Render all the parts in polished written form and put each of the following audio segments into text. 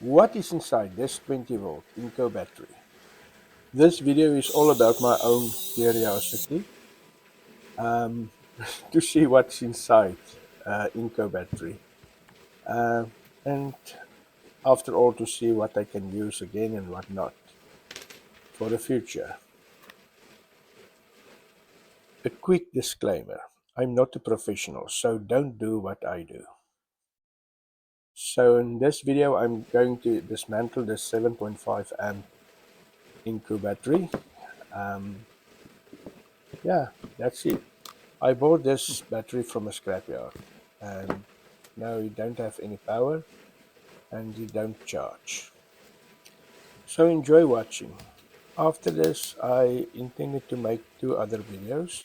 What is inside this 20-volt Ingco battery? This video is all about my own curiosity to see what's inside Ingco battery, and after all to see what I can use again and what not for the future. A quick disclaimer: I'm not a professional, so don't do what I do. So in this video I'm going to dismantle the 7.5 amp Ingco battery. Yeah, that's it. I bought this battery from a scrapyard, and now you don't have any power and you don't charge. So enjoy watching. After this I intended to make two other videos.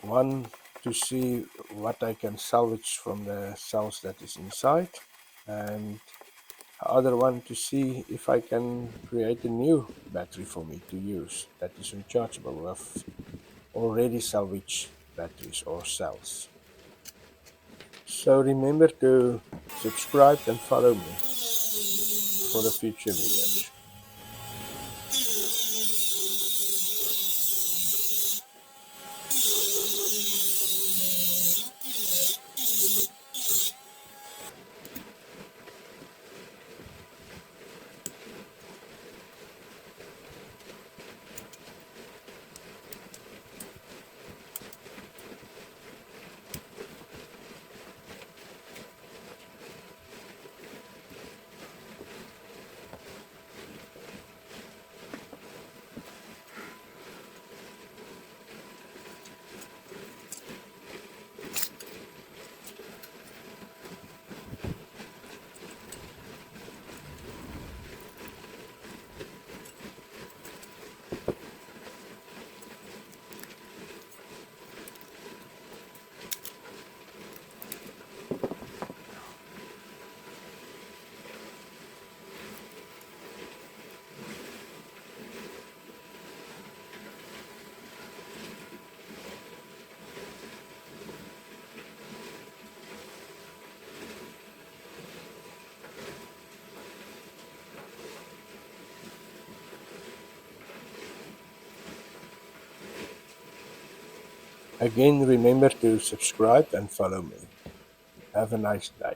One to see what I can salvage from the cells that is inside, and the other one to see if I can create a new battery for me to use that is rechargeable with already salvaged batteries or cells. So remember to subscribe and follow me for the future videos. Again, remember to subscribe and follow me. Have a nice day.